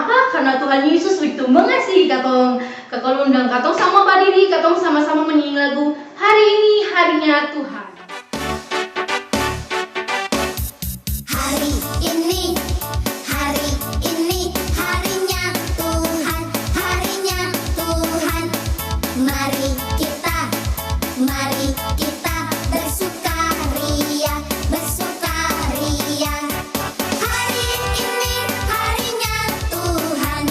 apa? Karena Tuhan Yesus begitu mengasihi katong. Kakak undang katong sama berdiri, katong sama-sama menyanyi lagu Hari Ini Harinya Tuhan. Hari ini harinya Tuhan, harinya Tuhan. Mari kita bersukaria, bersukaria. Hari ini harinya Tuhan,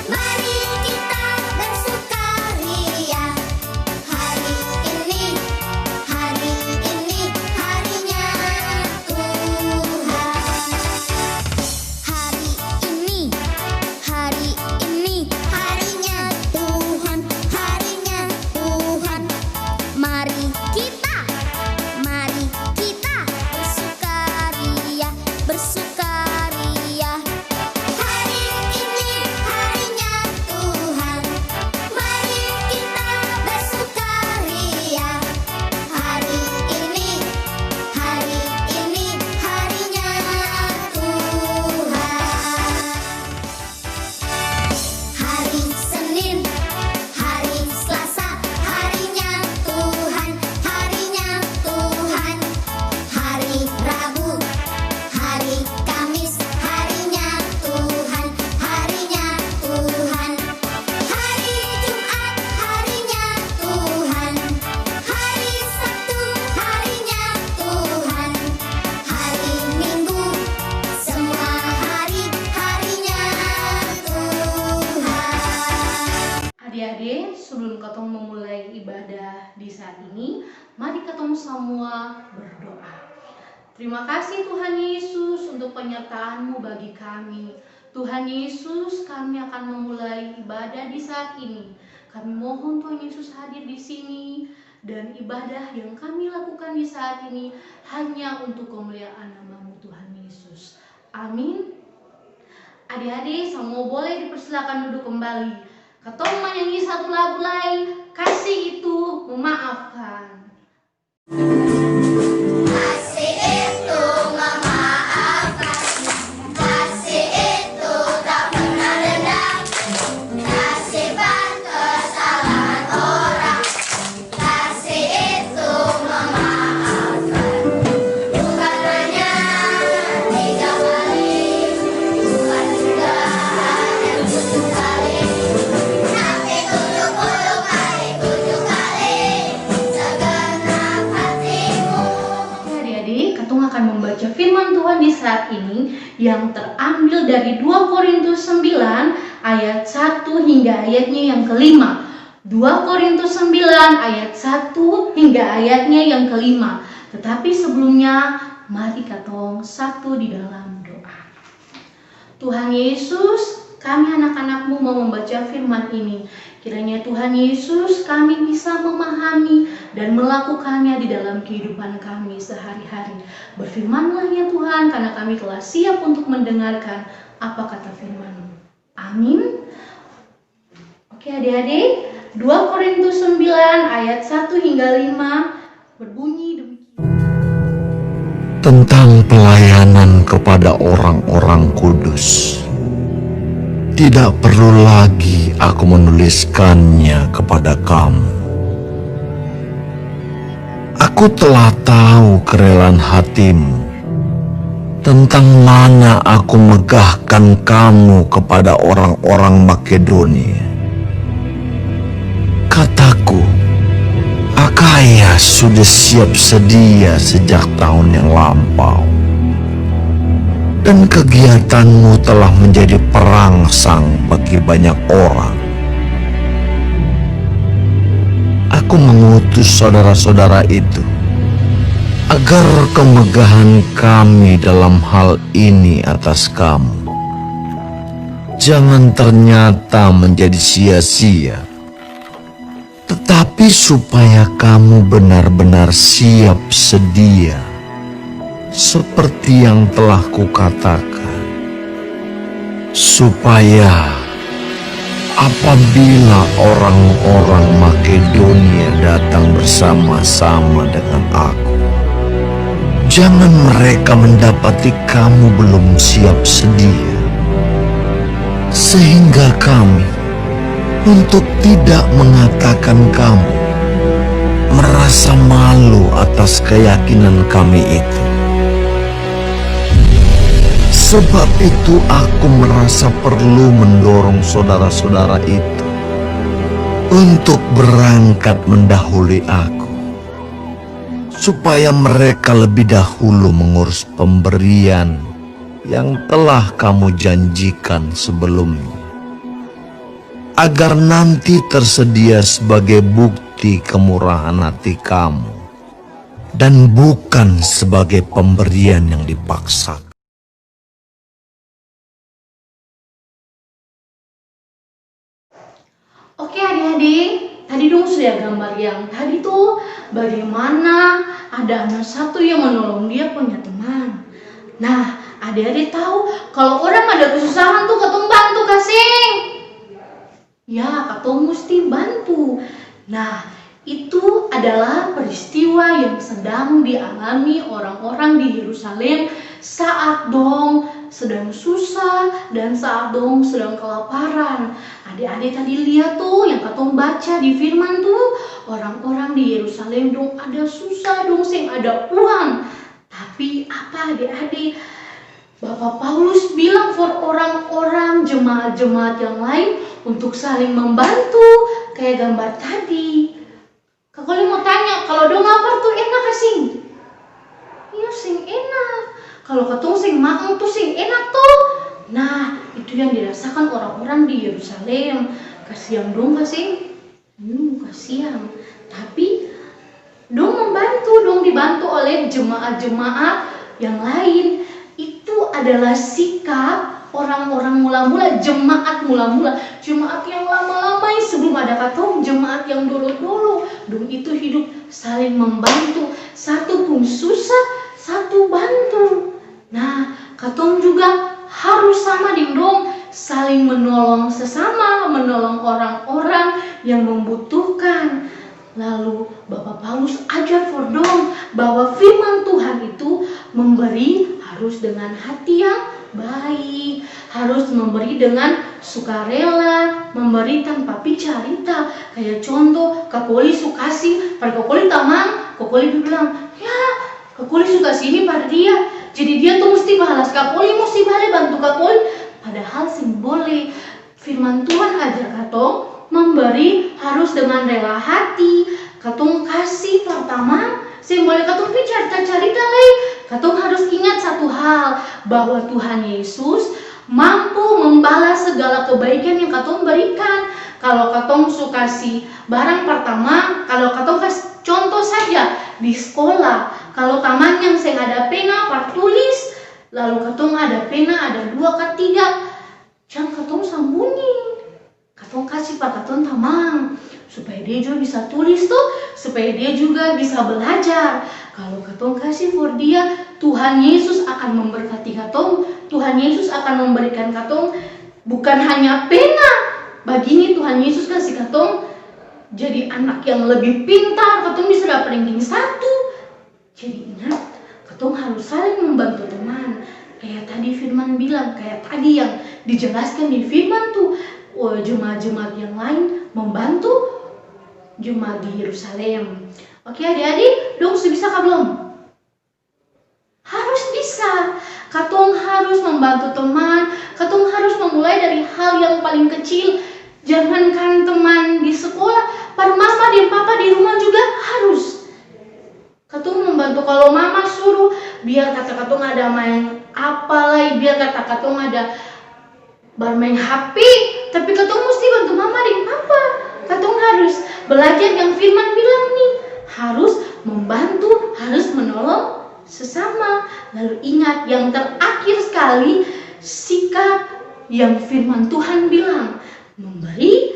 mari kita bersukaria. Hari ini harinya Adik-adik, sebelum katong memulai ibadah di saat ini, mari katong semua berdoa. Terima kasih Tuhan Yesus untuk penyertaan-Mu bagi kami. Tuhan Yesus, kami akan memulai ibadah di saat ini. Kami mohon Tuhan Yesus hadir di sini dan ibadah yang kami lakukan di saat ini hanya untuk kemuliaan nama-Mu Tuhan Yesus. Amin. Adik-adik, semua boleh dipersilakan duduk kembali. Katong menyanyi satu lagu lain, Kasih Itu Memaafkan. Kasih itu memaafkan, kasih itu tak pernah dendam, kasih bantu kesalahan orang, kasih itu memaafkan. Bukan hanya 3 kali, bukan juga hanya 7 kali, tapi 70 kali 7 kali, segenap hatimu. Adik-adik, katong akan membaca firman Tuhan di saat ini yang terambil dari 2 Korintus 9 ayat 1 hingga ayatnya yang kelima. 2 Korintus 9 ayat 1 hingga ayatnya yang kelima. Tetapi sebelumnya, mari katong satu di dalam doa. Tuhan Yesus, kami anak-anak-Mu mau membaca firman ini. Kiranya Tuhan Yesus kami bisa memahami dan melakukannya di dalam kehidupan kami sehari-hari. Berfirmanlah ya Tuhan, karena kami telah siap untuk mendengarkan apa kata firman-Mu. Amin. Oke adik-adik, 2 Korintus 9 ayat 1 hingga 5 berbunyi demikian. Tentang pelayanan kepada orang-orang kudus. Tidak perlu lagi aku menuliskannya kepada kamu. Aku telah tahu kerelaan hatimu, tentang mana aku megahkan kamu kepada orang-orang Makedonia. Kataku, Akaya sudah siap sedia sejak tahun yang lampau, dan kegiatanmu telah menjadi perangsang bagi banyak orang. Aku mengutus saudara-saudara itu agar kemegahan kami dalam hal ini atas kamu jangan ternyata menjadi sia-sia, tetapi supaya kamu benar-benar siap sedia, seperti yang telah kukatakan, supaya apabila orang-orang Makedonia datang bersama-sama dengan aku, jangan mereka mendapati kamu belum siap sedia, sehingga kami untuk tidak mengatakan kamu merasa malu atas keyakinan kami itu. Sebab itu aku merasa perlu mendorong saudara-saudara itu untuk berangkat mendahului aku, supaya mereka lebih dahulu mengurus pemberian yang telah kamu janjikan sebelumnya, agar nanti tersedia sebagai bukti kemurahan hati kamu dan bukan sebagai pemberian yang dipaksakan. Oke adik-adik, tadi dong sudah gambar yang tadi tuh bagaimana ada anak satu yang menolong dia punya teman. Nah, adik-adik tahu kalau orang ada kesusahan tuh katong bantu kasih. Ya, katong mesti bantu. Nah, itu adalah peristiwa yang sedang dialami orang-orang di Yerusalem saat dong sedang susah dan saat dong sedang kelaparan. Adik-adik tadi lihat tuh yang katong baca di firman tuh, orang-orang di Yerusalem dong ada susah dong sing ada uang. Tapi apa adik-adik? Bapak Paulus bilang for orang-orang jemaat-jemaat yang lain untuk saling membantu kayak gambar tadi. Kakak mau tanya, kalau dong lapar tuh enak kasing? Iya sing enak. Kalau katong sing makan tuh sing enak tuh. Nah, itu yang dirasakan orang-orang di Yerusalem. Kasihan dong kasing? Kasihan. Tapi dong membantu, dong dibantu oleh jemaat-jemaat yang lain. Itu adalah sikap orang-orang mula-mula, jemaat mula-mula, jemaat yang lama-lama sebelum ada katong, jemaat yang dulu-dulu. Dong itu hidup saling membantu, satu pun susah, satu bantu. Nah, katong juga harus sama dong, saling menolong sesama, menolong orang-orang yang membutuhkan. Lalu Bapak Paulus ajar for dong bahwa firman Tuhan itu memberi harus dengan hati yang baik, harus memberi dengan sukarela, memberi tanpa picarita. Kayak contoh, Kakoli sukasi pada Kakoli tamang, Kakoli bilang, ya Kakoli suka sini pada dia, jadi dia tuh mesti balas Kakoli, mesti balik bantu Kakoli. Padahal sing boleh. Firman Tuhan ajar katong memberi harus dengan rela hati. Katong kasih pertama, sing boleh katong carita-carita lagi. Katong harus ingat satu hal, bahwa Tuhan Yesus mampu membalas segala kebaikan yang katong berikan. Kalau katong suka kasih barang pertama, kalau katong kasih contoh saja di sekolah, kalau taman yang sing ada pena part tulis, lalu katong ada pena ada 2 ke 3, jangan katong sambunyi. Katong kasih pak katong tamang supaya dia juga bisa tulis tuh, supaya dia juga bisa belajar. Kalau katong kasih for dia, Tuhan Yesus akan memberkati katong. Tuhan Yesus akan memberikan katong bukan hanya pena. Begini Tuhan Yesus kasih katong jadi anak yang lebih pintar, katong bisa dapat ranking 1. Jadi ingat, katong harus saling membantu teman. Kayak tadi firman bilang, kayak tadi yang dijelaskan di firman tuh, jemaat-jemaat yang lain membantu jemaat di Yerusalem. Oke adik-adik, dong sudah bisa kah belum? Harus bisa. Katong harus membantu teman, katong harus memulai dari hal yang paling kecil. Jangankan teman di sekolah, para mama dan papa di rumah juga harus. Katong membantu kalau mama suruh, biar kata katong ada main apa lagi, biar kata katong ada bermain HP, tapi katong mesti bantu mama dan papa. Katong harus belajar yang firman bilang nih, harus membantu, harus menolong sesama. Lalu ingat yang terakhir sekali, sikap yang firman Tuhan bilang, memberi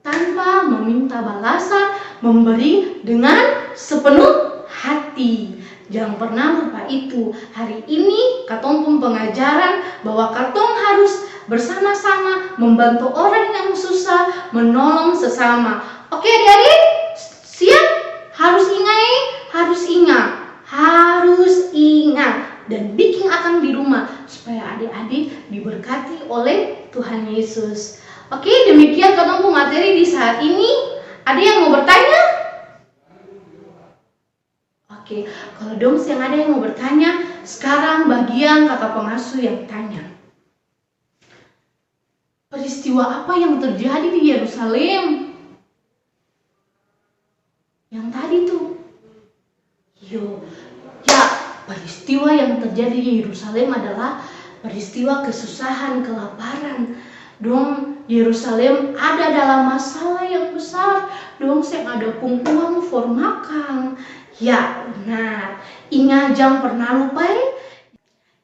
tanpa meminta balasan, memberi dengan sepenuh hati. Jangan pernah lupa itu. Hari ini katong pun pengajaran bahwa katong harus bersama-sama membantu orang yang susah, menolong sesama. Oke adik-adik, siap? Harus ingat dan bikin akan di rumah supaya adik-adik diberkati oleh Tuhan Yesus. Oke, demikian ketemu materi di saat ini. Ada yang mau bertanya? Oke, kalau dong yang ada yang mau bertanya, sekarang bagian kata pengasuh yang tanya. Peristiwa apa yang terjadi di Yerusalem? Yang tadi tuh. Peristiwa yang terjadi di Yerusalem adalah peristiwa kesusahan, kelaparan. Dong Yerusalem ada dalam masalah yang besar. Dong ada pungkuan for makan. Ya, benar. Ingat jangan pernah lupa.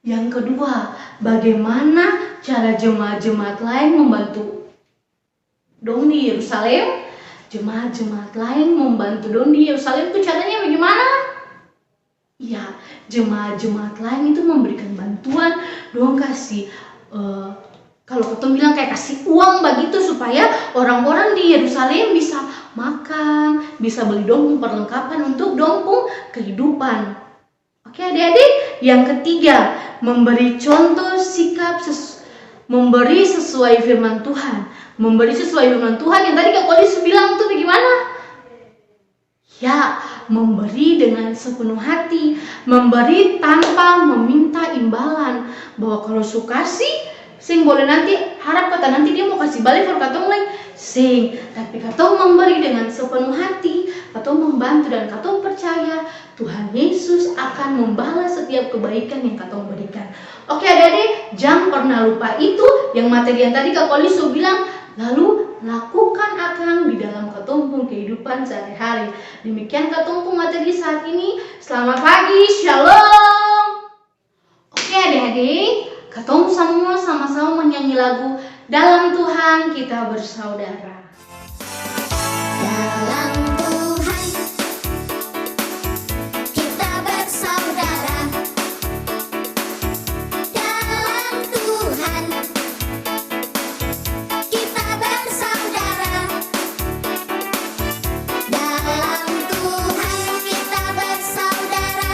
Yang kedua, bagaimana cara jemaat-jemaat lain membantu dong di Yerusalem? Jemaat-jemaat lain membantu dong di Yerusalem itu caranya bagaimana? Ya, jemaat-jemaat lain itu memberikan bantuan, dong kasih kalau ketemu bilang kayak kasih uang begitu supaya orang-orang di Yerusalem bisa makan, bisa beli dong perlengkapan untuk dong kehidupan. Oke adik-adik, yang ketiga, memberi contoh sikap memberi sesuai firman Tuhan. Memberi sesuai firman Tuhan yang tadi Kak Kolis bilang tuh bagaimana? Ya, memberi dengan sepenuh hati, memberi tanpa meminta imbalan. Bahwa kalau suka sih, sing boleh nanti harap kata nanti dia mau kasih balik for katong lain, sing. Tapi katong memberi dengan sepenuh hati, katong membantu dan katong percaya Tuhan Yesus akan membalas setiap kebaikan yang katong berikan. Oke adik-adik, jangan pernah lupa itu yang materi yang tadi Kak Kolis bilang. Lalu lakukan akan di dalam ketumpung kehidupan sehari-hari. Demikian ketumpung materi saat ini. Selamat pagi, shalom. Oke adik-adik, ketemu semua sama-sama menyanyi lagu Dalam Tuhan Kita Bersaudara. Dalam Tuhan kita bersaudara. Dalam Tuhan kita bersaudara. Dalam Tuhan kita bersaudara.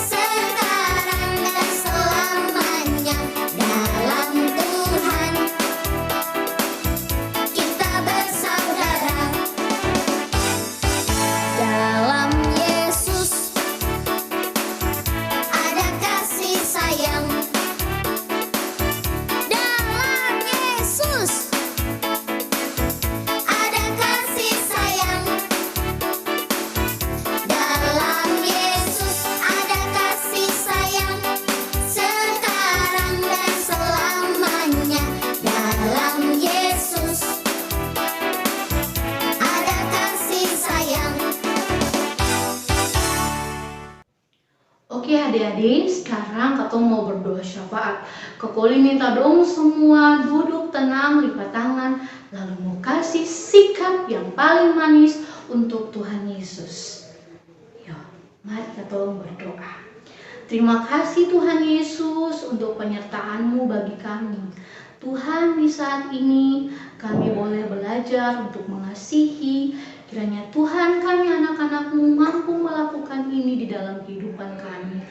Sekarang dan selamanya. Dalam Tuhan kita bersaudara. Dalam Yesus ada kasih sayang. Dalam Yesus ada kasih sayang. Dalam Yesus ada kasih sayang. Sekarang dan selamanya. Dalam Yesus ada kasih sayang. Oke adik-adik, sekarang katong mau berdoa syafaat. Kekoli minta dong semua duduk tenang, lipat tangan, lalu mau kasih sikap yang paling manis untuk Tuhan Yesus. Yuk, mari katong berdoa. Terima kasih Tuhan Yesus untuk penyertaan-Mu bagi kami. Tuhan, di saat ini kami boleh belajar untuk mengasihi. Kiranya Tuhan, kami anak-anak-Mu mampu melakukan ini di dalam kehidupan kami.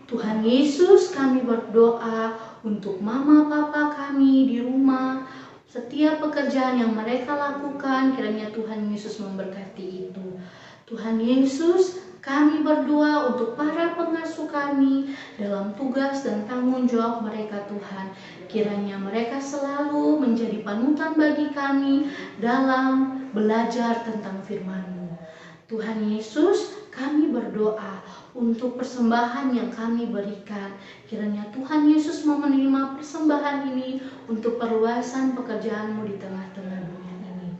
Tuhan Yesus, kami berdoa untuk mama papa kami di rumah. Setiap pekerjaan yang mereka lakukan, kiranya Tuhan Yesus memberkati itu. Tuhan Yesus, kami berdoa untuk para pengasuh kami dalam tugas dan tanggung jawab mereka Tuhan. Kiranya mereka selalu menjadi panutan bagi kami dalam belajar tentang firman-Mu. Tuhan Yesus, kami berdoa untuk persembahan yang kami berikan. Kiranya Tuhan Yesus mau menerima persembahan ini untuk perluasan pekerjaan-Mu di tengah-tengah dunia ini.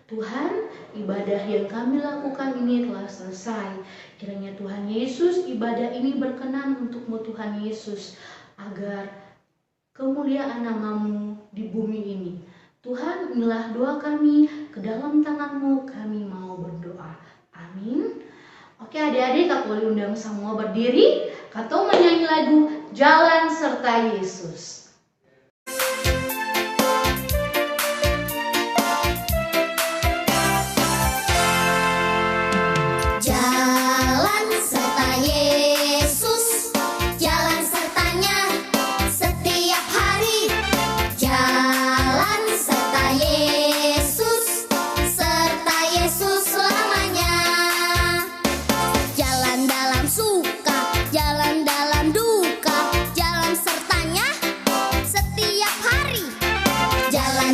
Tuhan, ibadah yang kami lakukan ini telah selesai. Kiranya Tuhan Yesus, ibadah ini berkenan untuk-Mu Tuhan Yesus, agar kemuliaan nama-Mu di bumi ini. Tuhan, inilah doa kami, ke dalam tangan-Mu kami mau berdoa. Amin. Oke adik-adik, Kak boleh undang semua berdiri, katong menyanyi lagu Jalan Serta Yesus. Jalan serta Yesus, jalan sertanya setiap hari. Jalan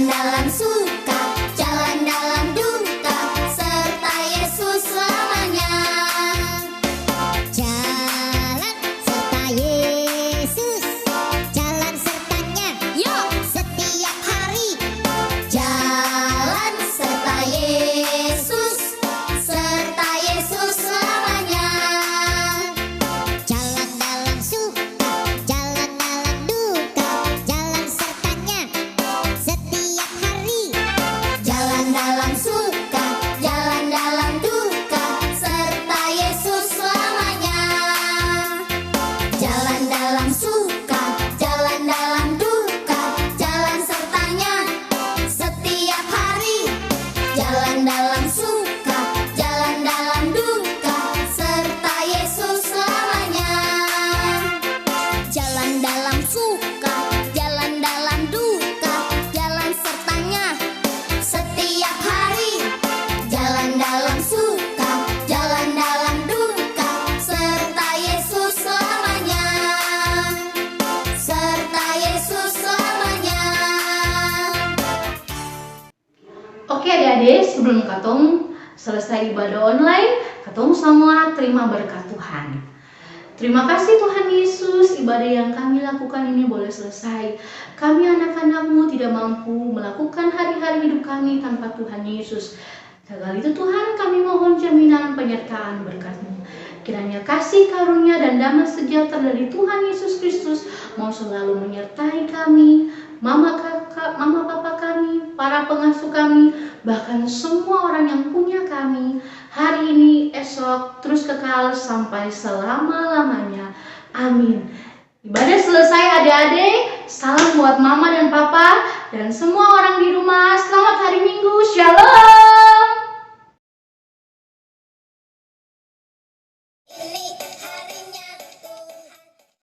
Jalan dalam suka, jalan dalam duka, serta Yesus selamanya. Jalan serta Yesus, jalan sertanya, yuk setiap hari. Jalan serta Yesus, serta Yesus selamanya. Jalan dalam suka, jalan dalam duka, jalan sertanya setiap hari. Jalan dalam suka, jalan dalam duka, serta Yesus selamanya. Jalan dalam suka, jalan dalam duka, jalan sertanya setiap hari. Jalan dalam suka, jalan dalam duka, serta Yesus selamanya. Jalan dalam suka, jalan dalam duka, jalan sertanya setiap hari. Jalan dalam suka, jalan dalam duka, serta Yesus selamanya. Serta Yesus selamanya. Oke adik-adik, sebelum katong selesai ibadah online, katong semua terima berkat Tuhan. Terima kasih Tuhan Yesus, ibadah yang kami lakukan ini boleh selesai. Kami anak-anak-Mu tidak mampu melakukan hari-hari hidup kami tanpa Tuhan Yesus. Segala itu Tuhan, kami mohon jaminan penyertaan berkat-Mu. Kiranya kasih karunia dan damai sejahtera dari Tuhan Yesus Kristus mau selalu menyertai kami, mama kakak, mama papa kami, para pengasuh kami, bahkan semua orang yang punya kami, hari ini, esok, terus kekal sampai selama-lamanya. Amin. Ibadah selesai adik-adik, salam buat mama dan papa, dan semua orang di rumah. Selamat hari Minggu, Shalom.